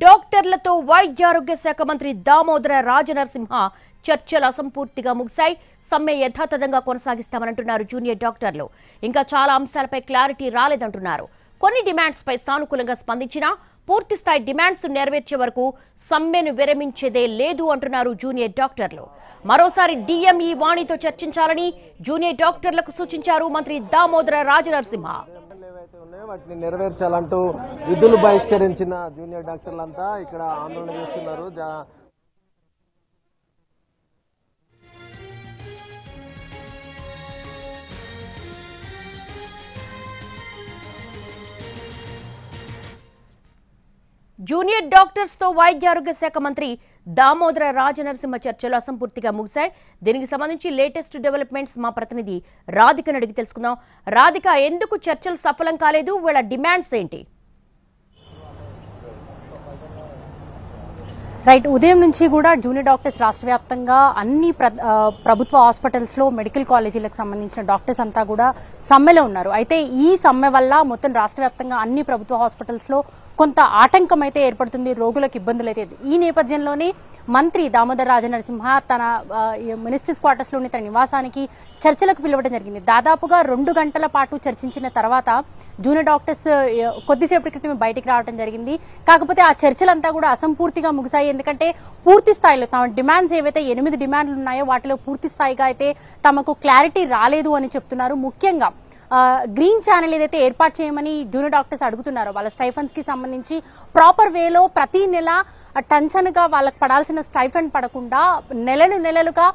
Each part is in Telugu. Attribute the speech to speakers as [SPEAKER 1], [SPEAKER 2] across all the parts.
[SPEAKER 1] డాక్టర్లతో వైద్యారోగ్య శాఖ మంత్రి దామోదర రాజనరసింహ చర్చలు అసంపూర్తిగా ముగిశాయి. సమ్మె యథాతథంగా కొనసాగిస్తామనంటున్నారు జూనియర్ డాక్టర్లు. ఇంకా చాలా అంశాలపై క్లారిటీ రాలేదంటున్నారు. కొన్ని డిమాండ్స్ పై సానుకూలంగా స్పందించినా పూర్తి స్థాయి డిమాండ్స్ నెరవేర్చే వరకు సమ్మెను విరమించేదే లేదు అంటున్నారు జూనియర్ డాక్టర్లు. మరోసారి డిఎంఈ వాణితో చర్చించాలని జూనియర్ డాక్టర్లకు సూచించారు మంత్రి దామోదర రాజనరసింహ.
[SPEAKER 2] వాటిని నెరవేర్చాలంటూ విధులు బహిష్కరించిన జూనియర్ డాక్టర్లంతా ఇక్కడ ఆందోళన చేస్తున్నారు.
[SPEAKER 1] జూనియర్ డాక్టర్స్ తో వైద్యారోగ్య శాఖ మంత్రి దామోదర రాజనరసింహ చర్చలు అసంపూర్తిగా ముగిశాయి. దీనికి సంబంధించి లేటెస్ట్ డెవలప్మెంట్స్ మా ప్రతినిధి రాధికను అడిగి తెలుసుకుందాం. రాధిక, ఎందుకు చర్చలు సఫలం కాలేదు? వీళ్ళ డిమాండ్స్ ఏంటి?
[SPEAKER 3] రైట్, ఉదయం నుంచి కూడా జూనియర్ డాక్టర్స్ రాష్ట్ర వ్యాప్తంగా అన్ని ప్రభుత్వ హాస్పిటల్స్ లో మెడికల్ కాలేజీలకు సంబంధించిన డాక్టర్స్ అంతా కూడా సమ్మెలో ఉన్నారు. అయితే ఈ సమ్మె వల్ల మొత్తం రాష్ట్ర వ్యాప్తంగా అన్ని ప్రభుత్వ హాస్పిటల్స్ లో కొంత ఆటంకం అయితే ఏర్పడుతుంది, రోగులకు ఇబ్బందులు అయితే. ఈ నేపథ్యంలోనే మంత్రి దామోదర రాజనరసింహ తన మినిస్టర్స్ క్వార్టర్స్ లోని తన నివాసానికి చర్చలకు పిలవడం జరిగింది. దాదాపుగా 2 గంటల పాటు చర్చించిన తర్వాత జూనియర్ డాక్టర్స్ కొద్దిసేపటి క్రితం బయటికి రావడం జరిగింది. కాకపోతే ఆ చర్చలంతా కూడా అసంపూర్తిగా ముగిశాయి. ఎందుకంటే పూర్తి స్థాయిలో తమ డిమాండ్స్ ఏవైతే 8 డిమాండ్లు ఉన్నాయో వాటిలో పూర్తి స్థాయిగా అయితే తమకు క్లారిటీ రాలేదు అని చెప్తున్నారు. ముఖ్యంగా గ్రీన్ ఛానల్ ఏదైతే ఏర్పాటు చేయమని జూనియర్ డాక్టర్స్ అడుగుతున్నారో వాళ్ళ స్టైఫండ్స్ కి సంబంధించి ప్రాపర్ వేలో ప్రతి నెల టెన్షన్ గా వాళ్ళకి పడాల్సిన స్టైఫండ్ పడకుండా నెలలుగా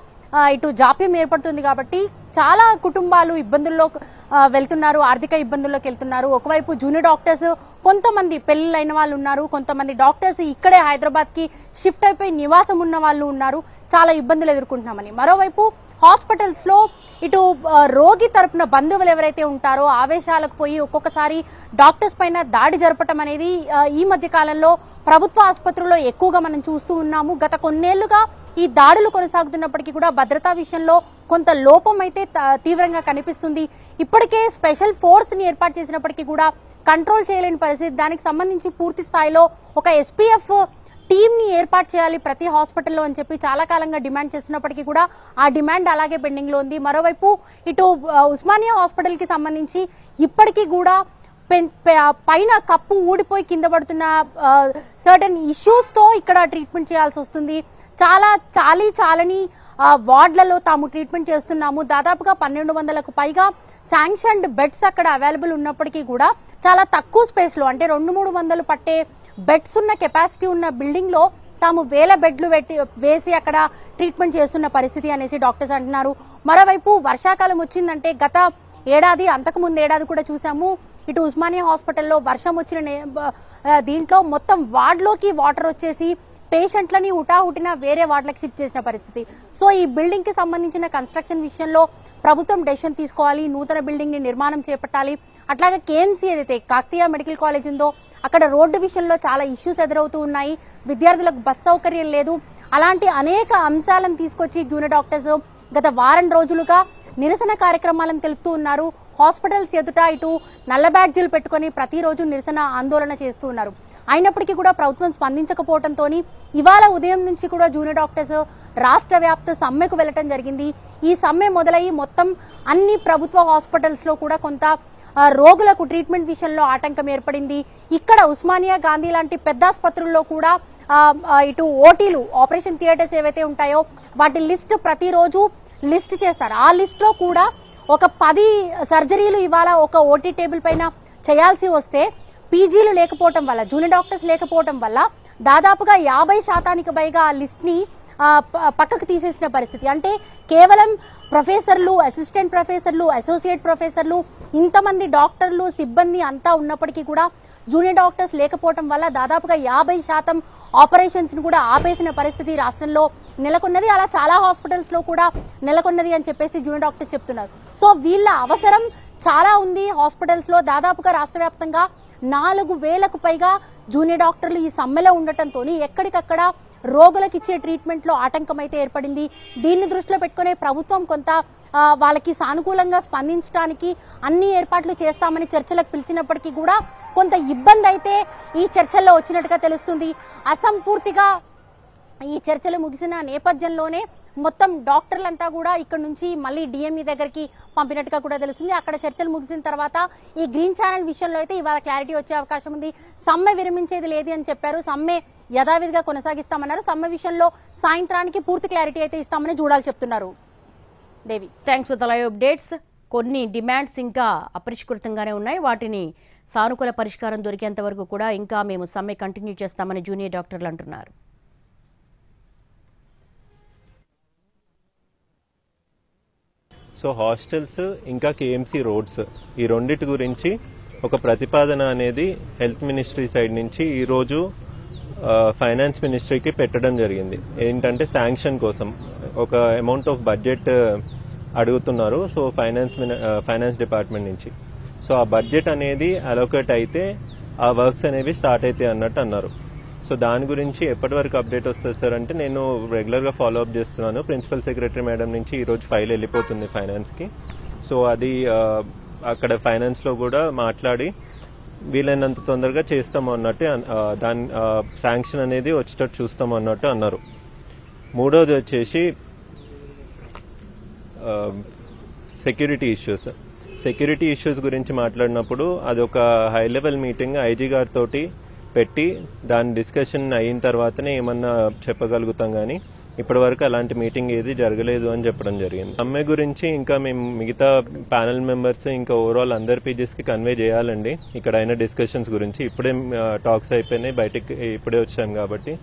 [SPEAKER 3] ఇటు జాప్యం ఏర్పడుతుంది. కాబట్టి చాలా కుటుంబాలు ఇబ్బందుల్లో వెళ్తున్నారు, ఆర్థిక ఇబ్బందుల్లోకి వెళ్తున్నారు. ఒకవైపు జూనియర్ డాక్టర్స్ కొంతమంది పెళ్లిళ్ళైన వాళ్ళు ఉన్నారు, కొంతమంది డాక్టర్స్ ఇక్కడే హైదరాబాద్ కి షిఫ్ట్ అయిపోయి నివాసం ఉన్న వాళ్ళు ఉన్నారు. చాలా ఇబ్బందులు ఎదుర్కొంటున్నామని. మరోవైపు హాస్పిటల్స్ లో ఇటు రోగి తరపున బంధువులు ఎవరైతే ఉంటారో ఆవేశాలకు పోయి ఒక్కొక్కసారి డాక్టర్స్ పైన దాడి జరపటం అనేది ఈ మధ్య కాలంలో ప్రభుత్వ ఆసుపత్రుల్లో ఎక్కువగా మనం చూస్తూ ఉన్నాము. గత కొన్నేళ్లుగా ఈ దాడులు కొనసాగుతున్నప్పటికీ కూడా భద్రతా విషయంలో కొంత లోపం అయితే తీవ్రంగా కనిపిస్తుంది. ఇప్పటికే స్పెషల్ ఫోర్స్ ని ఏర్పాటు చేసినప్పటికీ కూడా కంట్రోల్ చేయలేని పరిస్థితి. దానికి సంబంధించి పూర్తి స్థాయిలో ఒక ఎస్పీఎఫ్ టీమ్ ని ఏర్పాటు చేయాలి ప్రతి హాస్పిటల్లో అని చెప్పి చాలా కాలంగా డిమాండ్ చేస్తున్నప్పటికీ కూడా ఆ డిమాండ్ అలాగే పెండింగ్ లో ఉంది. మరోవైపు ఇటు ఉస్మానియా హాస్పిటల్ కి సంబంధించి ఇప్పటికీ కూడా పైన కప్పు ఊడిపోయి కింద పడుతున్న సర్టన్ ఇష్యూస్ తో ఇక్కడ ట్రీట్మెంట్ చేయాల్సి వస్తుంది. చాలని వార్డులలో తాము ట్రీట్మెంట్ చేస్తున్నాము. దాదాపుగా 1200కు పైగా శాంక్షన్డ్ బెడ్స్ అక్కడ అవైలబుల్ ఉన్నప్పటికీ కూడా చాలా తక్కువ స్పేస్ లో, అంటే 200-300 పట్టే బెడ్స్ ఉన్న కెపాసిటీ ఉన్న బిల్డింగ్ లో తాము 1000 బెడ్లు వేసి అక్కడ ట్రీట్మెంట్ చేస్తున్న పరిస్థితి అనేసి డాక్టర్స్ అంటున్నారు. మరోవైపు వర్షాకాలం వచ్చిందంటే గత ఏడాది అంతకు ముందు ఏడాది కూడా చూసాము, ఇటు ఉస్మానియా హాస్పిటల్లో వర్షం వచ్చిన దీంట్లో మొత్తం వార్డులోకి వాటర్ వచ్చేసి పేషెంట్లని హుటాహుటిన వేరే వార్డులకు షిఫ్ట్ చేసిన పరిస్థితి. సో ఈ బిల్డింగ్ కి సంబంధించిన కన్స్ట్రక్షన్ విషయంలో ప్రభుత్వం డెసిషన్ తీసుకోవాలి, నూతన బిల్డింగ్ ని నిర్మాణం చేపట్టాలి. అట్లాగే కేఎంసీ ఏదైతే కాకతీయ మెడికల్ కాలేజ్ ఉందో అక్కడ రోడ్డు విషయంలో చాలా ఇష్యూస్ ఎదురవుతూ ఉన్నాయి, విద్యార్థులకు బస్ సౌకర్యం లేదు. అలాంటి అనేక అంశాలను తీసుకొచ్చి జూనియర్ డాక్టర్స్ గత వారం రోజులుగా నిరసన కార్యక్రమాలను తెలుపుతూ ఉన్నారు. హాస్పిటల్స్ ఎదుట ఇటు నల్ల బ్యాడ్జీలు పెట్టుకుని ప్రతిరోజు నిరసన ఆందోళన చేస్తూ ఉన్నారు. అయినప్పటికీ కూడా ప్రభుత్వం స్పందించకపోవడంతో ఇవాళ ఉదయం నుంచి కూడా జూనియర్ డాక్టర్స్ రాష్ట్ర వ్యాప్త సమ్మెకు వెళ్లడం జరిగింది. ఈ సమ్మె మొదలయ్యి మొత్తం అన్ని ప్రభుత్వ హాస్పిటల్స్ లో కూడా కొంత రోగులకు ట్రీట్మెంట్ విషయంలో ఆటంకం ఏర్పడింది. ఇక్కడ ఉస్మానియా, గాంధీ లాంటి పెద్ద ఆసుపత్రుల్లో కూడా ఇటు ఓటీలు, ఆపరేషన్ థియేటర్స్ ఏవైతే ఉంటాయో వాటి లిస్ట్ ప్రతిరోజు లిస్ట్ చేస్తారు. ఆ లిస్ట్ లో కూడా ఒక 10 సర్జరీలు ఇవాళ ఒక ఓటీ టేబుల్ పైన చేయాల్సి వస్తే పీజీలు లేకపోవటం వల్ల, జూనియర్ డాక్టర్స్ లేకపోవటం వల్ల దాదాపుగా 50% పైగా ఆ లిస్ట్ ని పక్కకు తీసేసిన పరిస్థితి. అంటే కేవలం ప్రొఫెసర్లు, అసిస్టెంట్ ప్రొఫెసర్లు, అసోసియేట్ ప్రొఫెసర్లు, ఇంతమంది డాక్టర్లు, సిబ్బంది అంతా ఉన్నప్పటికీ కూడా జూనియర్ డాక్టర్స్ లేకపోవడం వల్ల దాదాపుగా 50% ఆపరేషన్స్ ను కూడా ఆపేసిన పరిస్థితి రాష్ట్రంలో నెలకొన్నది. అలా చాలా హాస్పిటల్స్ లో కూడా నెలకొన్నది అని చెప్పేసి జూనియర్ డాక్టర్స్ చెప్తున్నారు. సో వీళ్ళ అవసరం చాలా ఉంది హాస్పిటల్స్ లో. దాదాపుగా రాష్ట్ర వ్యాప్తంగా 4000కు పైగా జూనియర్ డాక్టర్లు ఈ సమ్మెలో ఉండటంతో ఎక్కడికక్కడ రోగులకు ఇచ్చే ట్రీట్మెంట్ లో ఆటంకం అయితే ఏర్పడింది. దీన్ని దృష్టిలో పెట్టుకునే ప్రభుత్వం కొంత వాళ్ళకి సానుకూలంగా స్పందించడానికి అన్ని ఏర్పాట్లు చేస్తామని చర్చలకు పిలిచినప్పటికీ కూడా కొంత ఇబ్బంది అయితే ఈ చర్చల్లో వచ్చినట్టుగా తెలుస్తుంది. అసంపూర్తిగా ఈ చర్చలు ముగిసిన నేపథ్యంలోనే మొత్తం డాక్టర్లంతా కూడా ఇక్కడ నుంచి మళ్ళీ డిఎంఈ దగ్గరికి పంపినట్టుగా కూడా తెలుస్తుంది. అక్కడ చర్చలు ముగిసిన తర్వాత ఈ గ్రీన్ ఛానల్ విషయంలో అయితే ఇవాళ క్లారిటీ వచ్చే అవకాశం ఉంది. సమ్మె విరమించేది లేదు అని చెప్పారు. సమ్మె యథావిధిగా కొనసాగిస్తామన్నారు. సమ్మె విషయంలో సాయంత్రానికి పూర్తి క్లారిటీ అయితే ఇస్తామని చూడాలి చెప్తున్నారు. Devi,
[SPEAKER 1] thanks for the live updates. కొన్ని డిమాండ్స్ ఇంకా అపరిష్కృతంగానే ఉన్నాయి. వాటిని సానుకూల పరిష్కారం దొరికేంత వరకు కూడా ఇంకా మేము సమ్మె కంటిన్యూ చేస్తామని జూనియర్ డాక్టర్లు అంటున్నారు.
[SPEAKER 4] సో హాస్టల్స్ ఇంకా కేఎంసీ రోడ్స్ ఈ రెండిటి గురించి ఒక ప్రతిపాదన అనేది హెల్త్ మినిస్ట్రీ సైడ్ నుంచి ఈరోజు ఫైనాన్స్ మినిస్ట్రీకి పెట్టడం జరిగింది. ఏంటంటే శాంక్షన్ కోసం ఒక అమౌంట్ ఆఫ్ బడ్జెట్ అడుగుతున్నారు. సో ఫైనాన్స్ డిపార్ట్మెంట్ నుంచి సో ఆ బడ్జెట్ అనేది అలోకేట్ అయితే ఆ వర్క్స్ అనేవి స్టార్ట్ అవుతాయి అన్నట్టు అన్నారు. సో దాని గురించి ఎప్పటి వరకు అప్డేట్ వస్తుంది సార్ అంటే నేను రెగ్యులర్గా ఫాలో అప్ చేస్తున్నాను. ప్రిన్సిపల్ సెక్రటరీ మేడం నుంచి ఈరోజు ఫైల్ వెళ్ళిపోతుంది ఫైనాన్స్కి. సో అది అక్కడ ఫైనాన్స్లో కూడా మాట్లాడి వీలైనంత తొందరగా చేస్తాము అన్నట్టు దాని శాంక్షన్ అనేది వచ్చేటట్టు చూస్తాము అన్నట్టు అన్నారు. మూడోది వచ్చేసి సెక్యూరిటీ ఇష్యూస్ గురించి మాట్లాడినప్పుడు అది ఒక హై లెవెల్ మీటింగ్ ఐజీ గారితో పెట్టి దాని డిస్కషన్ అయిన తర్వాతనే ఏమన్నా చెప్పగలుగుతాం, కానీ ఇప్పటి వరకు అలాంటి మీటింగ్ ఏది జరగలేదు అని చెప్పడం జరిగింది. సమ్మె గురించి ఇంకా మేము మిగతా ప్యానెల్ మెంబర్స్ ఇంకా ఓవరాల్ అందరి పీజీస్కి కన్వే చేయాలండి. ఇక్కడ అయిన డిస్కషన్స్ గురించి ఇప్పుడే టాక్స్ అయిపోయినాయి, బయటికి ఇప్పుడే వచ్చాం కాబట్టి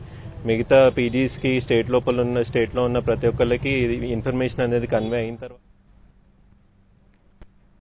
[SPEAKER 4] మిగతా పీజీస్కి స్టేట్లో ఉన్న ప్రతి ఒక్కరికి ఇన్ఫర్మేషన్ అనేది కన్వే అయిన తర్వాత